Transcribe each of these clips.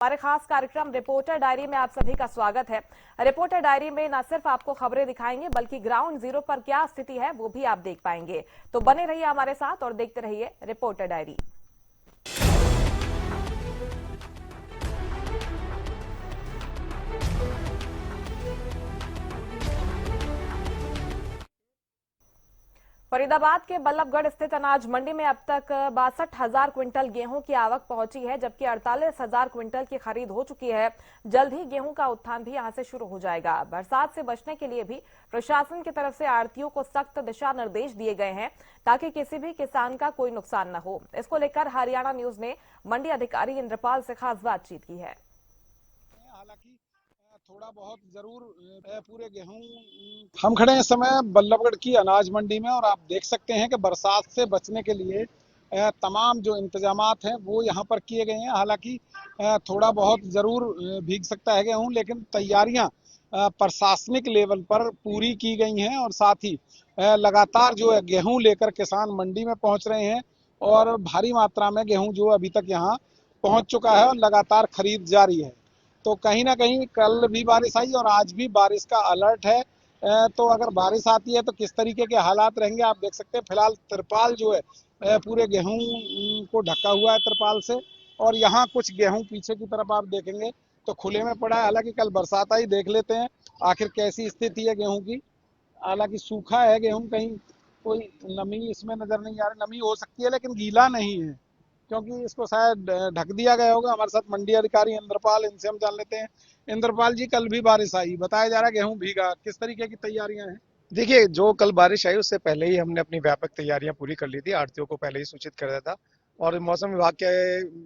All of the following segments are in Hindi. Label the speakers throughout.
Speaker 1: हमारे खास कार्यक्रम रिपोर्टर डायरी में आप सभी का स्वागत है। रिपोर्टर डायरी में न सिर्फ आपको खबरें दिखाएंगे बल्कि ग्राउंड जीरो पर क्या स्थिति है वो भी आप देख पाएंगे। तो बने रहिए हमारे साथ और देखते रहिए रिपोर्टर डायरी। फरीदाबाद के बल्लभगढ़ स्थित अनाज मंडी में अब तक 62,000 क्विंटल गेहूं की आवक पहुंची है, जबकि 48,000 क्विंटल की खरीद हो चुकी है। जल्द ही गेहूं का उत्थान भी यहां से शुरू हो जाएगा। बरसात से बचने के लिए भी प्रशासन की तरफ से आढ़तियों को सख्त दिशा निर्देश दिए गए हैं ताकि किसी भी किसान का कोई नुकसान न हो। इसको लेकर हरियाणा न्यूज ने मंडी अधिकारी इंद्रपाल से खास बातचीत की है।
Speaker 2: हालांकि थोड़ा बहुत जरूर पूरे गेहूं हम खड़े हैं इस समय बल्लभगढ़ की अनाज मंडी में और आप देख सकते हैं कि बरसात से बचने के लिए तमाम जो इंतजामात हैं वो यहाँ पर किए गए हैं। हालांकि थोड़ा बहुत जरूर भीग सकता है गेहूं, लेकिन तैयारियां प्रशासनिक लेवल पर पूरी की गई हैं और साथ ही लगातार जो है गेहूं लेकर किसान मंडी में पहुंच रहे हैं और भारी मात्रा में गेहूं जो अभी तक यहाँ पहुंच चुका है और लगातार खरीद जारी है। तो कहीं ना कहीं कल भी बारिश आई और आज भी बारिश का अलर्ट है। तो अगर बारिश आती है तो किस तरीके के हालात रहेंगे आप देख सकते हैं। फिलहाल तिरपाल जो है पूरे गेहूं को ढका हुआ है तिरपाल से, और यहाँ कुछ गेहूं पीछे की तरफ आप देखेंगे तो खुले में पड़ा है। हालांकि कल बरसात आई, देख लेते हैं आखिर कैसी स्थिति है गेहूं की। हालांकि सूखा है गेहूं, कहीं कोई नमी इसमें नजर नहीं आ रही। नमी हो सकती है लेकिन गीला नहीं है, क्योंकि इसको शायद ढक दिया गया होगा। हमारे साथ मंडी अधिकारी इंद्रपाल, इनसे हम जान लेते हैं। इंद्रपाल जी, कल भी बारिश आई, बताया जा रहा है गेहूं भीगा, किस तरीके की तैयारियां हैं?
Speaker 3: देखिए, जो कल बारिश आई उससे पहले ही हमने अपनी व्यापक तैयारियां पूरी कर ली थी। आढ़तियों को पहले ही सूचित कर दिया था और मौसम विभाग के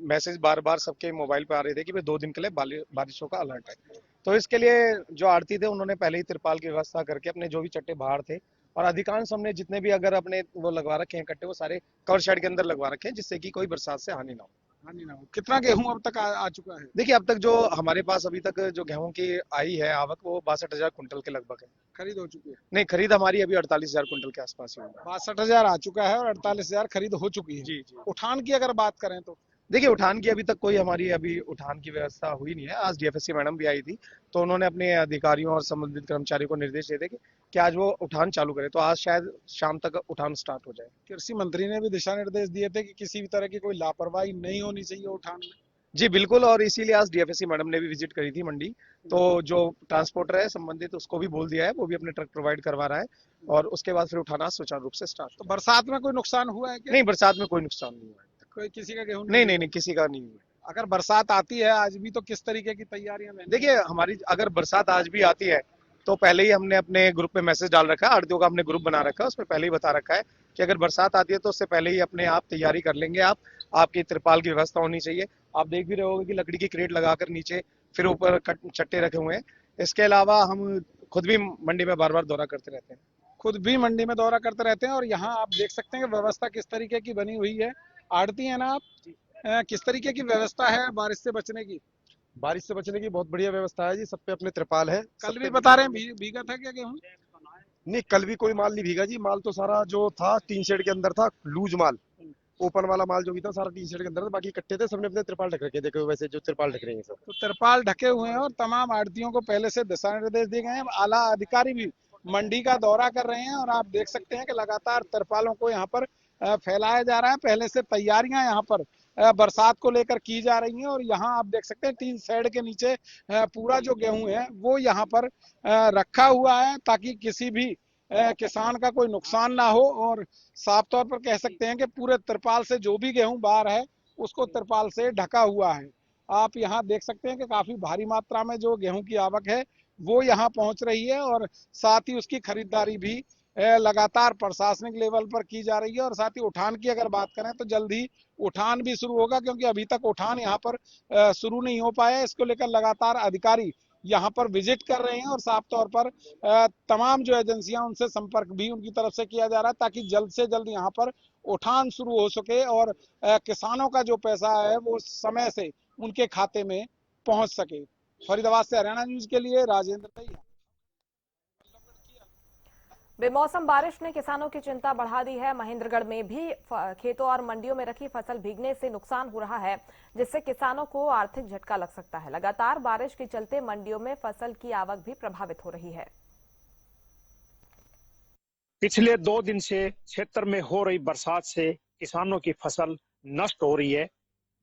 Speaker 3: मैसेज बार बार सबके मोबाइल पे आ रहे थे कि भाई 2 दिन के लिए बारिशों का अलर्ट है। तो इसके लिए जो आढ़ती थे उन्होंने पहले ही तिरपाल की व्यवस्था करके अपने जो भी चट्टे बाहर थे, और अधिकांश हमने जितने भी अगर अपने वो लगवा रखे हैं कट्टे, वो सारे कवर शेड के अंदर लगवा रखे हैं, जिससे कि कोई बरसात से हानि ना हो।
Speaker 2: हानि ना हो। कितना गेहूं अब तक आ चुका है?
Speaker 3: देखिए, अब तक जो हमारे पास अभी तक जो गेहूं की आई है आवक, वो 62,000 कुंटल के लगभग है।
Speaker 2: खरीद हो चुकी है?
Speaker 3: नहीं, खरीद हमारी अभी 48,000 कुंटल के आसपास ही हुई है।
Speaker 2: 62,000 आ चुका है और 48,000 खरीद हो चुकी है।
Speaker 3: जी जी।
Speaker 2: उठान की अगर बात करें तो
Speaker 3: देखिए, उठान की अभी तक कोई हमारी अभी उठान की व्यवस्था हुई नहीं है। आज डीएफएससी मैडम भी आई थी, तो उन्होंने अपने अधिकारियों और संबंधित कर्मचारियों को निर्देश दिए थे कि आज वो उठान चालू करें, तो आज शायद शाम तक उठान स्टार्ट हो जाए।
Speaker 2: कृषि मंत्री ने भी दिशा निर्देश दिए थे कि किसी भी तरह की कोई लापरवाही नहीं होनी चाहिए उठान में।
Speaker 3: जी बिल्कुल, और इसीलिए आज डीएफएससी मैडम ने भी विजिट करी थी मंडी, तो जो ट्रांसपोर्टर है संबंधित उसको भी बोल दिया है, वो भी अपने ट्रक प्रोवाइड करवा रहा है और उसके बाद फिर उठाना सुचारू रूप से स्टार्ट।
Speaker 2: तो बरसात में कोई नुकसान हुआ है क्या?
Speaker 3: नहीं, बरसात में कोई नुकसान नहीं हुआ है।
Speaker 2: कोई किसी का गेहूं
Speaker 3: नहीं नहीं नहीं, किसी का नहीं हुआ।
Speaker 2: अगर बरसात आती है आज भी तो किस तरीके की तैयारियां हैं?
Speaker 3: देखिए, हमारी अगर बरसात आज भी आती है तो पहले ही हमने अपने ग्रुप में मैसेज डाल रखा है, आढ़तियों का हमने ग्रुप बना रखा है, उसमें पहले ही बता रखा है कि अगर बरसात आती है तो उससे पहले ही अपने आप तैयारी कर लेंगे। आपकी तिरपाल की व्यवस्था होनी चाहिए। आप देख भी रहे होगे कि लकड़ी की क्रेट लगाकर नीचे फिर ऊपर चट्टे रखे हुए हैं। इसके अलावा हम खुद भी मंडी में बार बार दौरा करते रहते हैं।
Speaker 2: खुद भी मंडी में दौरा करते रहते हैं और यहाँ आप देख सकते हैं कि व्यवस्था किस तरीके की बनी हुई है। आड़ती है ना आप, किस तरीके की व्यवस्था है बारिश से बचने की?
Speaker 4: बारिश से बचने की बहुत बढ़िया व्यवस्था है जी। सब पे अपने त्रिपाल है।
Speaker 2: कल भी बता रहे हैं भीगा था क्या गेहूं?
Speaker 4: नहीं, कल भी कोई माल नहीं भीगा जी। माल तो सारा जो था टीन शेड के अंदर था, लूज माल। ओपन वाला माल जो भी था सारा टीन शेड के अंदर था, बाकी कट्टे थे, सबने अपने त्रिपाल ढक रखे। देखो वैसे जो त्रिपाल ढक रहे हैं सब,
Speaker 2: तो तिरपाल ढके हुए हैं और तमाम आड़तियों को पहले से दिशा निर्देश दिए गए हैं। आला अधिकारी भी मंडी का दौरा कर रहे हैं और आप देख सकते हैं कि लगातार तिरपालों को यहाँ पर फैलाया जा रहा है। पहले से तैयारियां यहाँ पर बरसात को लेकर की जा रही हैं और यहाँ आप देख सकते हैं टीन शेड के नीचे पूरा जो गेहूं है वो यहाँ पर रखा हुआ है ताकि किसी भी किसान का कोई नुकसान ना हो। और साफ तौर पर कह सकते हैं कि पूरे तिरपाल से जो भी गेहूं बाहर है उसको तिरपाल से ढका हुआ है। आप यहाँ देख सकते हैं कि काफी भारी मात्रा में जो गेहूं की आवक है वो यहाँ पहुंच रही है और साथ ही उसकी खरीदारी भी लगातार प्रशासनिक लेवल पर की जा रही है। और साथ ही उठान की अगर बात करें तो जल्द ही उठान भी शुरू होगा, क्योंकि अभी तक उठान यहाँ पर शुरू नहीं हो पाया। इसको लेकर लगातार अधिकारी यहाँ पर विजिट कर रहे हैं और साफ तौर पर तमाम जो एजेंसियां उनसे संपर्क भी उनकी तरफ से किया जा रहा है ताकि जल्द से जल्द यहाँ पर उठान शुरू हो सके और किसानों का जो पैसा है वो समय से उनके खाते में पहुंच सके। फरीदाबाद से हरियाणा न्यूज के लिए राजेंद्र तैया।
Speaker 1: बेमौसम बारिश ने किसानों की चिंता बढ़ा दी है। महेंद्रगढ़ में भी खेतों और मंडियों में रखी फसल भीगने से नुकसान हो रहा है, जिससे किसानों को आर्थिक झटका लग सकता है। लगातार बारिश के चलते मंडियों में फसल की आवक भी प्रभावित हो रही है।
Speaker 5: पिछले 2 दिन से क्षेत्र में हो रही बरसात से किसानों की फसल नष्ट हो रही है।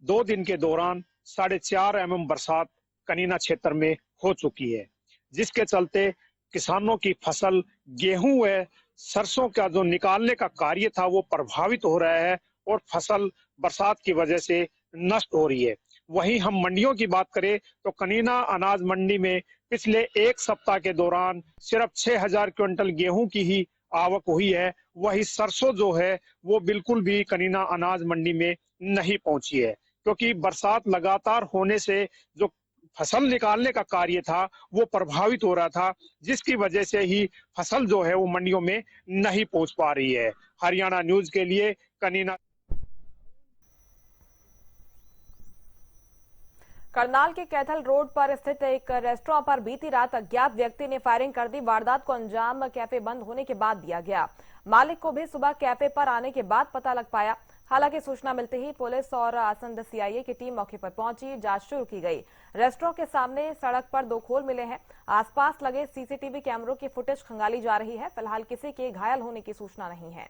Speaker 5: 2 दिन के दौरान 4.5 mm बरसात कनीना क्षेत्र में हो चुकी है, जिसके चलते किसानों की फसल गेहूं व सरसों का जो निकालने का कार्य था वो प्रभावित हो रहा है और फसल बरसात की वजह से नष्ट हो रही है। वहीं हम मंडियों की बात करें तो कनीना अनाज मंडी में पिछले 1 सप्ताह के दौरान सिर्फ 6000 क्विंटल गेहूं की ही आवक हुई है। वही सरसों जो है वो बिल्कुल भी कनीना अनाज मंडी में नहीं पहुंची है, क्योंकि बरसात लगातार होने से जो फसल निकालने का कार्य था वो प्रभावित हो रहा था, जिसकी वजह से ही फसल जो है वो मंडियों में नहीं पहुंच पा रही है। हरियाणा न्यूज के लिए कनीना।
Speaker 1: करनाल के कैथल रोड पर स्थित एक रेस्टोरेंट पर बीती रात अज्ञात व्यक्ति ने फायरिंग कर दी। वारदात को अंजाम कैफे बंद होने के बाद दिया गया। मालिक को भी सुबह कैफे पर आने के बाद पता लग पाया। हालांकि सूचना मिलते ही पुलिस और आसंद सीआईए की टीम मौके पर पहुंची, जांच शुरू की गई। रेस्टोरेंट के सामने सड़क पर 2 खोल मिले हैं। आसपास लगे सीसीटीवी कैमरों की फुटेज खंगाली जा रही है। फिलहाल किसी के घायल होने की सूचना नहीं है।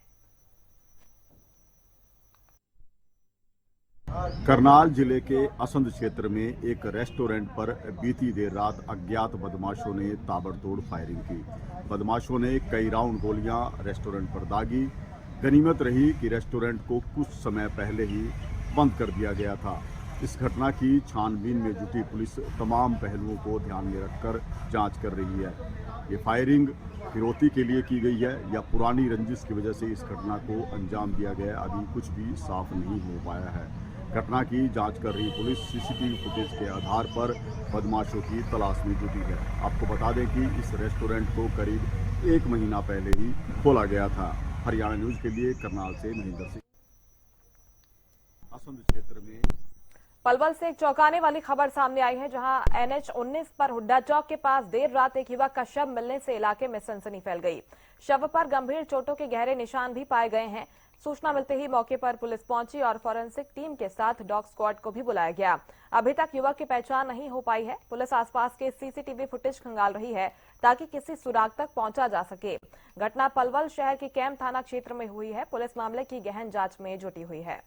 Speaker 6: करनाल जिले के असंध क्षेत्र में एक रेस्टोरेंट पर बीती देर रात अज्ञात बदमाशों ने ताबड़तोड़ फायरिंग की। बदमाशों ने कई राउंड गोलियां रेस्टोरेंट पर दागी। गनीमत रही कि रेस्टोरेंट को कुछ समय पहले ही बंद कर दिया गया था। इस घटना की छानबीन में जुटी पुलिस तमाम पहलुओं को ध्यान में रखकर जांच कर रही है। ये फायरिंग फिरौती के लिए की गई है या पुरानी रंजिश की वजह से इस घटना को अंजाम दिया गया, अभी कुछ भी साफ नहीं हो पाया है। घटना की जांच कर रही पुलिस सीसीटीवी फुटेज के आधार पर बदमाशों की तलाश में जुटी है। आपको बता दें कि इस रेस्टोरेंट को करीब 1 महीना पहले ही खोला गया था। हरियाणा न्यूज के लिए करनाल से महेंद्र सिंह। असंध क्षेत्र में
Speaker 1: पलवल से एक चौंकाने वाली खबर सामने आई है, जहां NH-19 पर हुड्डा चौक के पास देर रात एक युवक का शव मिलने से इलाके में सनसनी फैल गई। शव पर गंभीर चोटों के गहरे निशान भी पाए गए हैं। सूचना मिलते ही मौके पर पुलिस पहुंची और फॉरेंसिक टीम के साथ डॉग स्क्वाड को भी बुलाया गया। अभी तक युवक की पहचान नहीं हो पाई है। पुलिस आसपास के सीसीटीवी फुटेज खंगाल रही है ताकि किसी सुराग तक पहुंचा जा सके। घटना पलवल शहर के कैंप थाना क्षेत्र में हुई है। पुलिस मामले की गहन जांच में जुटी हुई है।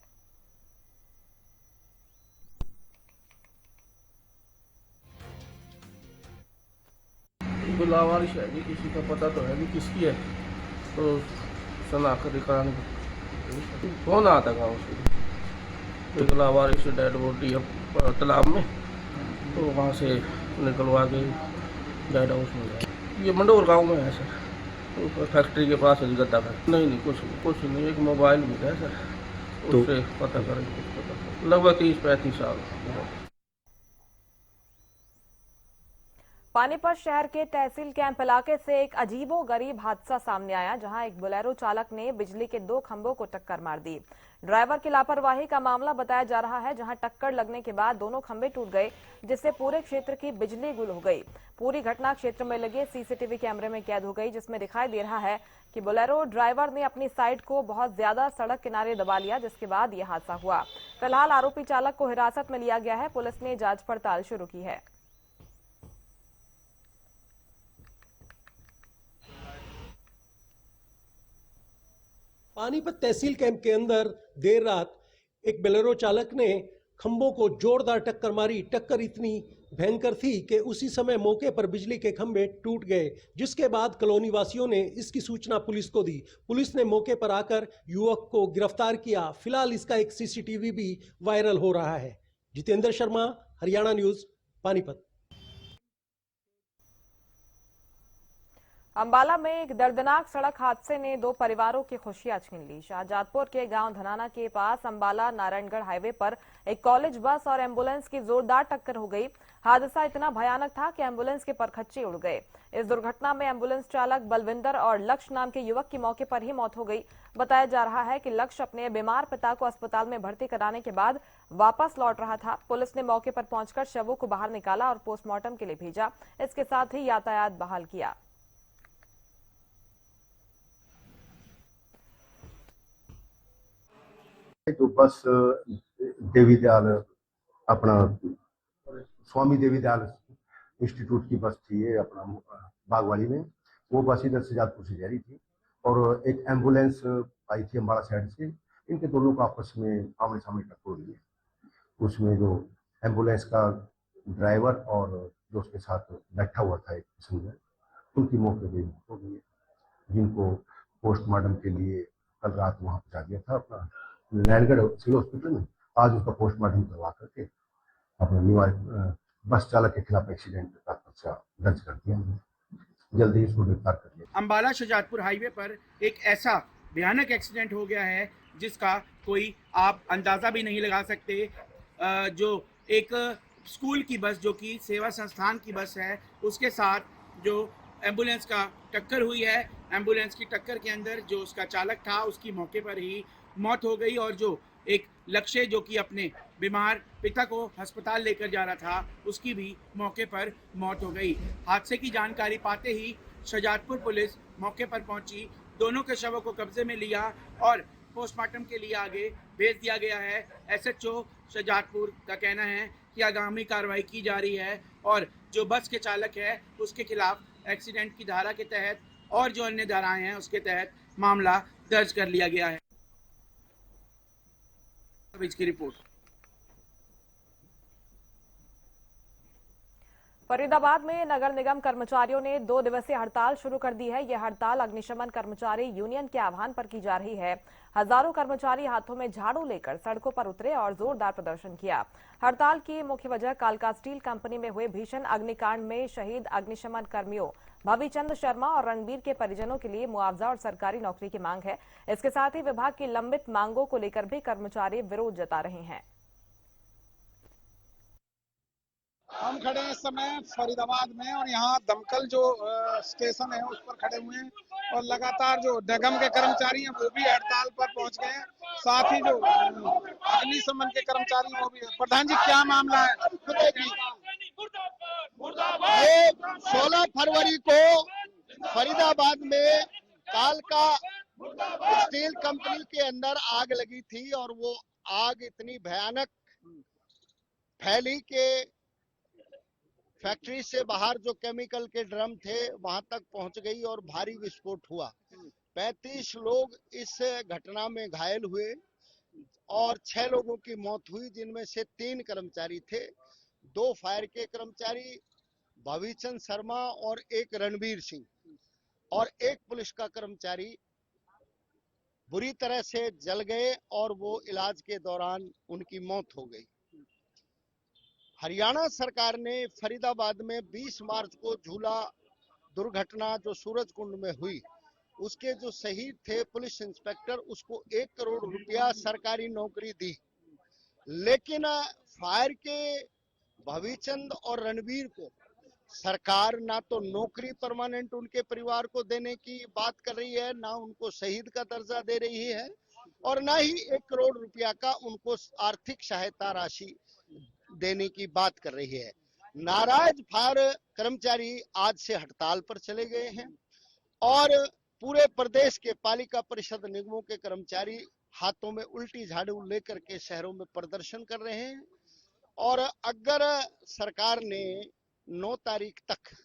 Speaker 7: लावारिश है जी, किसी का पता तो है नहीं किसकी है, तो शनाख्त कराने कौन आता गाँव से। एक लावारिश डेड बॉडी है तालाब में, तो वहाँ से निकलवा के डेड हाउस में गया। ये मंडोर गांव में है सर, तो फैक्ट्री के पास है गद्दा फैक्ट्री। नहीं कुछ नहीं, एक मोबाइल मिला है सर, उससे पता करेंगे। लगभग 30-35 साल।
Speaker 1: पानीपत शहर के तहसील कैंप इलाके से एक अजीबोगरीब हादसा सामने आया, जहां एक बोलेरो चालक ने बिजली के 2 खंभों को टक्कर मार दी। ड्राइवर की लापरवाही का मामला बताया जा रहा है, जहां टक्कर लगने के बाद दोनों खंभे टूट गए, जिससे पूरे क्षेत्र की बिजली गुल हो गई। पूरी घटना क्षेत्र में लगे सीसीटीवी कैमरे में कैद हो गई, जिसमें दिखाई दे रहा है कि बोलेरो ड्राइवर ने अपनी साइड को बहुत ज्यादा सड़क किनारे दबा लिया, जिसके बाद यह हादसा हुआ। फिलहाल आरोपी चालक को हिरासत में लिया गया है। पुलिस ने जांच पड़ताल शुरू की है।
Speaker 8: पानीपत तहसील कैंप के अंदर देर रात एक बोलेरो चालक ने खंभों को जोरदार टक्कर मारी। टक्कर इतनी भयंकर थी कि उसी समय मौके पर बिजली के खंभे टूट गए, जिसके बाद कॉलोनी वासियों ने इसकी सूचना पुलिस को दी। पुलिस ने मौके पर आकर युवक को गिरफ्तार किया। फिलहाल इसका एक सीसीटीवी भी वायरल हो रहा है। जितेंद्र शर्मा, हरियाणा न्यूज, पानीपत।
Speaker 1: अंबाला में एक दर्दनाक सड़क हादसे ने 2 परिवारों की खुशियां छीन ली। शाहजादपुर के गांव धनाना के पास अंबाला नारायणगढ़ हाईवे पर एक कॉलेज बस और एम्बुलेंस की जोरदार टक्कर हो गई। हादसा इतना भयानक था कि एम्बुलेंस के परखच्चे उड़ गए। इस दुर्घटना में एम्बुलेंस चालक बलविंदर और लक्ष्य नाम के युवक की मौके पर ही मौत हो गई। बताया जा रहा है कि लक्ष्य अपने बीमार पिता को अस्पताल में भर्ती कराने के बाद वापस लौट रहा था। पुलिस ने मौके पर पहुंचकर शवों को बाहर निकाला और पोस्टमार्टम के लिए भेजा। इसके साथ ही यातायात बहाल किया।
Speaker 9: जो बस देवी दयाल अपना स्वामी देवी दयाल इंस्टीट्यूट की बस थी, ये अपना बागवाड़ी में, वो बस इधर सजादपुर से जा रही थी और एक एम्बुलेंस आई थी अम्बाड़ा साइड से। इनके दोनों को आपस में आमने सामने टक्कर हुई है। उसमें जो एम्बुलेंस का ड्राइवर और जो उसके साथ बैठा हुआ था एक पैसेंजर, उनकी मौके पर मौत हो गई है, जिनको पोस्टमार्टम के लिए कल रात वहाँ पहुँचा दिया था अपना नैनगढ़ सिविल हॉस्पिटल में। आज उसका पोस्टमार्टम करवा करके अपने निवारक बस चालक के खिलाफ एक्सीडेंट का पर्चा दर्ज कर दिया हमने। जल्दी ही इसको गिरफ्तार कर लिया।
Speaker 10: अम्बाला शाहजहांपुर हाईवे पर एक ऐसा भयानक एक्सीडेंट हो गया है जिसका कोई आप अंदाज़ा भी नहीं लगा सकते। जो एक स्कूल की बस, जो कि सेवा संस्थान की बस है, उसके साथ जो एम्बुलेंस का टक्कर हुई है। एम्बुलेंस की टक्कर के अंदर जो उसका चालक था उसकी मौके पर ही मौत हो गई और जो एक लक्ष्य जो कि अपने बीमार पिता को अस्पताल लेकर जा रहा था, उसकी भी मौके पर मौत हो गई। हादसे की जानकारी पाते ही शाहजहांपुर पुलिस मौके पर पहुंची, दोनों के शवों को कब्जे में लिया और पोस्टमार्टम के लिए आगे भेज दिया गया है। एसएचओ शाहजहांपुर का कहना है कि आगामी कार्रवाई की जा रही है और जो बस के चालक है उसके खिलाफ एक्सीडेंट की धारा के तहत और जो अन्य धाराएं हैं उसके तहत मामला दर्ज कर लिया गया है। की रिपोर्ट।
Speaker 1: फरीदाबाद में नगर निगम कर्मचारियों ने 2 दिवसीय हड़ताल शुरू कर दी है। यह हड़ताल अग्निशमन कर्मचारी यूनियन के आह्वान पर की जा रही है। हजारों कर्मचारी हाथों में झाड़ू लेकर सड़कों पर उतरे और जोरदार प्रदर्शन किया। हड़ताल की मुख्य वजह कालका स्टील कंपनी में हुए भीषण अग्निकांड में शहीद अग्निशमन कर्मियों भविचंद शर्मा और रणबीर के परिजनों के लिए मुआवजा और सरकारी नौकरी की मांग है। इसके साथ ही विभाग की लंबित मांगों को लेकर भी कर्मचारी विरोध जता रहे हैं।
Speaker 2: हम खड़े हैं इस समय फरीदाबाद में और यहाँ दमकल जो स्टेशन है उस पर खड़े हुए हैं और लगातार जो निगम के कर्मचारी हैं वो भी हड़ताल पर पहुंच गए हैं। साथ ही जो अग्निशमन के कर्मचारी वो भी। प्रधान जी, क्या मामला है?
Speaker 11: ये 16 फरवरी को फरीदाबाद में कालका स्टील कंपनी के अंदर आग लगी थी और वो आग इतनी भयानक फैली कि फैक्ट्री से बाहर जो केमिकल के ड्रम थे वहां तक पहुंच गई और भारी विस्फोट हुआ। 35 लोग इस घटना में घायल हुए और 6 लोगों की मौत हुई, जिनमें से 3 कर्मचारी थे, 2 फायर के कर्मचारी भविचंद शर्मा और 1 रणबीर सिंह और 1 पुलिस का कर्मचारी बुरी तरह से जल गए और वो इलाज के दौरान उनकी मौत हो गई। हरियाणा सरकार ने फरीदाबाद में 20 मार्च को झूला दुर्घटना जो सूरज कुंड में हुई, उसके जो शहीद थे पुलिस इंस्पेक्टर, उसको 1 करोड़ रुपया सरकारी नौकरी दी। लेकिन फायर के भविचंद और रणबीर को सरकार ना तो नौकरी परमानेंट उनके परिवार को देने की बात कर रही है, ना उनको शहीद का दर्जा दे रही है और ना ही 1 करोड़ रुपया का उनको आर्थिक सहायता राशि देने की बात कर रही है। नाराज फायर कर्मचारी आज से हड़ताल पर चले गए हैं और पूरे प्रदेश के पालिका परिषद निगमों के कर्मचारी हाथों में उल्टी झाड़ू लेकर के शहरों में प्रदर्शन कर रहे हैं। और अगर सरकार ने 9 तारीख तक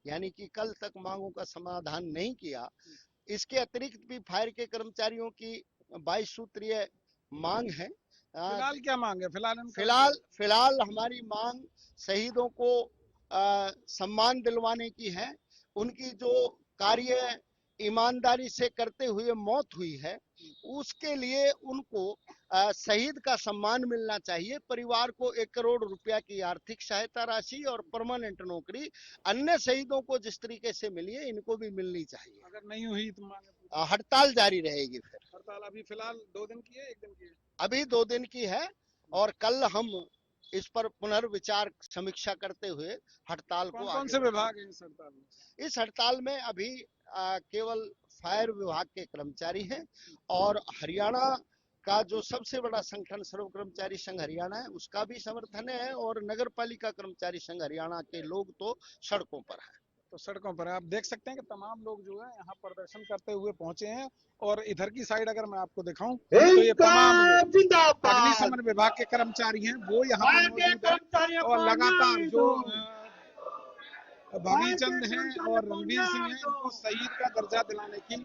Speaker 11: यानी कि कल तक मांगों का समाधान नहीं किया, इसके अतिरिक्त भी फायर के कर्मचारियों की 22 सूत्रीय मांग है।
Speaker 2: फिलहाल क्या मांग है?
Speaker 11: फिलहाल हमारी मांग शहीदों को सम्मान दिलवाने की है। उनकी जो कार्य ईमानदारी से करते हुए मौत हुई है, उसके लिए उनको शहीद का सम्मान मिलना चाहिए। परिवार को 1 करोड़ रुपया की आर्थिक सहायता राशि और परमानेंट नौकरी अन्य शहीदों को जिस तरीके से मिली है, इनको भी मिलनी चाहिए।
Speaker 2: अगर नहीं हुई तो
Speaker 11: हड़ताल जारी रहेगी। फिर
Speaker 2: हड़ताल अभी फिलहाल 2 दिन की है, 1 दिन की है?
Speaker 11: अभी 2 दिन की है और कल हम इस पर पुनर्विचार समीक्षा करते हुए हड़ताल को
Speaker 2: कौन से विभाग है इस हड़ताल में?
Speaker 11: इस हड़ताल में अभी केवल फायर विभाग के कर्मचारी हैं और हरियाणा का जो सबसे बड़ा संगठन सर्व कर्मचारी संघ हरियाणा है, उसका भी समर्थन है और नगर पालिका कर्मचारी संघ हरियाणा के लोग तो सड़कों पर हैं।
Speaker 2: तो सड़कों पर आप देख सकते हैं कि तमाम लोग जो है यहाँ प्रदर्शन करते हुए पहुंचे हैं। और इधर की साइड अगर मैं आपको दिखाऊं तो ये तमाम लोग अग्निशमन विभाग के कर्मचारी हैं, वो यहाँ पर मौजूद है और लगातार जो भगीचंद हैं और रणवीर सिंह हैं, इनको शहीद का दर्जा दिलाने की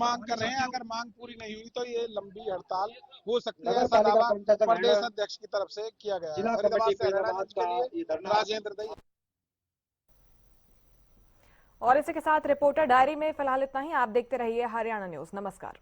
Speaker 2: मांग कर रहे हैं। अगर मांग पूरी नहीं हुई तो ये लंबी हड़ताल हो सकती है, ऐसा दावा प्रदेश अध्यक्ष की तरफ से किया गया है। फरीदाबाद से हरियाणागंज के लिए राजेंद्र दई।
Speaker 1: और इसी के साथ रिपोर्टर डायरी में फिलहाल इतना ही। आप देखते रहिए हरियाणा न्यूज। नमस्कार।